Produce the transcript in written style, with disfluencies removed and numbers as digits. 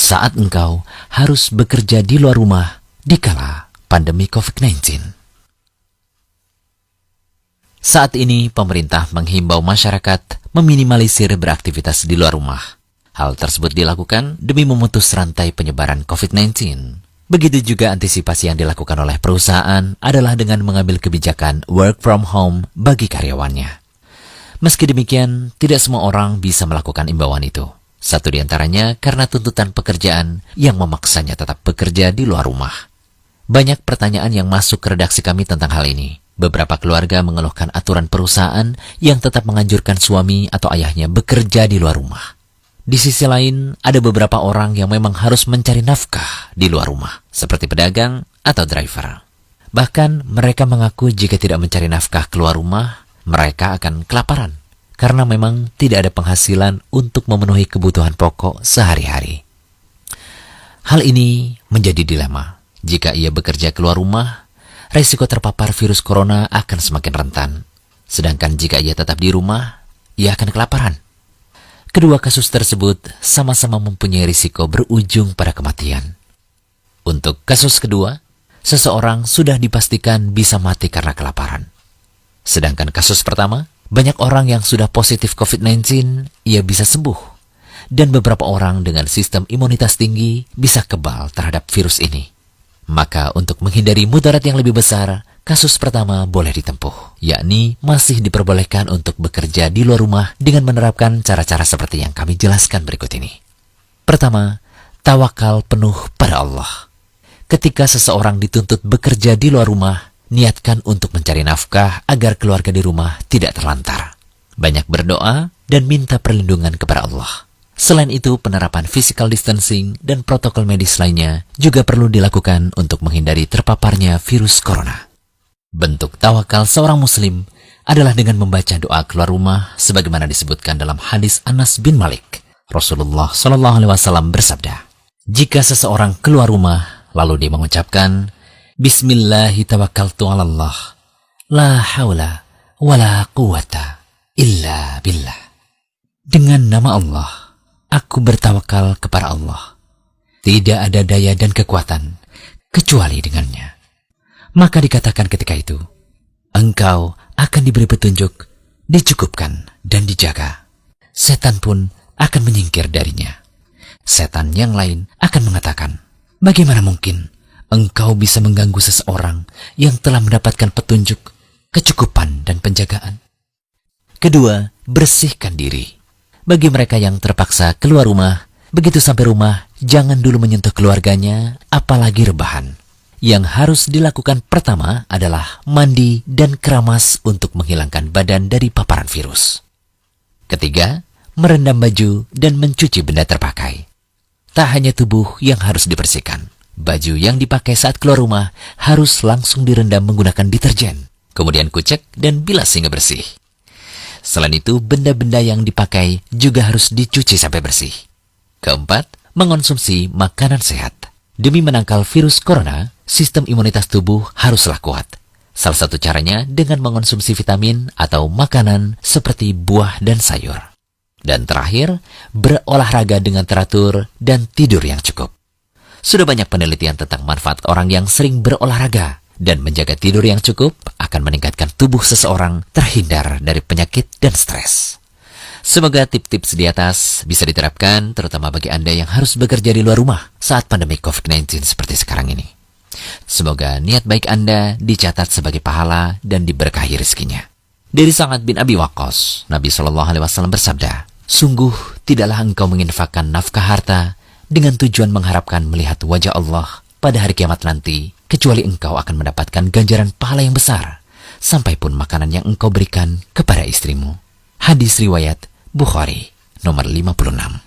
saat engkau harus bekerja di luar rumah dikala pandemi COVID-19. Saat ini, pemerintah menghimbau masyarakat meminimalisir beraktivitas di luar rumah. Hal tersebut dilakukan demi memutus rantai penyebaran COVID-19. Begitu juga antisipasi yang dilakukan oleh perusahaan adalah dengan mengambil kebijakan work from home bagi karyawannya. Meski demikian, tidak semua orang bisa melakukan imbauan itu. Satu di antaranya karena tuntutan pekerjaan yang memaksanya tetap bekerja di luar rumah. Banyak pertanyaan yang masuk ke redaksi kami tentang hal ini. Beberapa keluarga mengeluhkan aturan perusahaan yang tetap menganjurkan suami atau ayahnya bekerja di luar rumah. Di sisi lain, ada beberapa orang yang memang harus mencari nafkah di luar rumah, seperti pedagang atau driver. Bahkan, mereka mengaku jika tidak mencari nafkah keluar rumah, mereka akan kelaparan, karena memang tidak ada penghasilan untuk memenuhi kebutuhan pokok sehari-hari. Hal ini menjadi dilema. Jika ia bekerja keluar rumah, resiko terpapar virus corona akan semakin rentan. Sedangkan jika ia tetap di rumah, ia akan kelaparan. Kedua kasus tersebut sama-sama mempunyai risiko berujung pada kematian. Untuk kasus kedua, seseorang sudah dipastikan bisa mati karena kelaparan. Sedangkan kasus pertama, banyak orang yang sudah positif COVID-19, ia bisa sembuh. Dan beberapa orang dengan sistem imunitas tinggi bisa kebal terhadap virus ini. Maka untuk menghindari mudarat yang lebih besar, kasus pertama boleh ditempuh, yakni masih diperbolehkan untuk bekerja di luar rumah dengan menerapkan cara-cara seperti yang kami jelaskan berikut ini. Pertama, tawakal penuh pada Allah. Ketika seseorang dituntut bekerja di luar rumah, niatkan untuk mencari nafkah agar keluarga di rumah tidak terlantar. Banyak berdoa dan minta perlindungan kepada Allah. Selain itu, penerapan physical distancing dan protokol medis lainnya juga perlu dilakukan untuk menghindari terpaparnya virus corona. Bentuk tawakal seorang muslim adalah dengan membaca doa keluar rumah sebagaimana disebutkan dalam hadis Anas bin Malik. Rasulullah SAW bersabda, jika seseorang keluar rumah lalu dia mengucapkan Bismillahi tawakkaltu 'alallah, la haula wala quwata illa billah. Dengan nama Allah, aku bertawakal kepada Allah. Tidak ada daya dan kekuatan kecuali dengannya. Maka dikatakan ketika itu, engkau akan diberi petunjuk, dicukupkan dan dijaga. Setan pun akan menyingkir darinya. Setan yang lain akan mengatakan, bagaimana mungkin engkau bisa mengganggu seseorang yang telah mendapatkan petunjuk, kecukupan, dan penjagaan? Kedua, bersihkan diri. Bagi mereka yang terpaksa keluar rumah, begitu sampai rumah, jangan dulu menyentuh keluarganya, apalagi rebahan. Yang harus dilakukan pertama adalah mandi dan keramas untuk menghilangkan badan dari paparan virus. Ketiga, merendam baju dan mencuci benda terpakai. Tak hanya tubuh yang harus dibersihkan. Baju yang dipakai saat keluar rumah harus langsung direndam menggunakan deterjen, kemudian kucek dan bilas hingga bersih. Selain itu, benda-benda yang dipakai juga harus dicuci sampai bersih. Keempat, mengonsumsi makanan sehat. Demi menangkal virus corona, sistem imunitas tubuh haruslah kuat. Salah satu caranya dengan mengonsumsi vitamin atau makanan seperti buah dan sayur. Dan terakhir, berolahraga dengan teratur dan tidur yang cukup. Sudah banyak penelitian tentang manfaat orang yang sering berolahraga dan menjaga tidur yang cukup akan meningkatkan tubuh seseorang terhindar dari penyakit dan stres. Semoga tips-tips di atas bisa diterapkan terutama bagi Anda yang harus bekerja di luar rumah saat pandemi COVID-19 seperti sekarang ini. Semoga niat baik Anda dicatat sebagai pahala dan diberkahi rezekinya. Dari Sa'ad bin Abi Waqqas, Nabi SAW bersabda, sungguh tidaklah engkau menginfakkan nafkah harta dengan tujuan mengharapkan melihat wajah Allah pada hari kiamat nanti, kecuali engkau akan mendapatkan ganjaran pahala yang besar, sampai pun makanan yang engkau berikan kepada istrimu. Hadis riwayat Bukhari, nomor 56.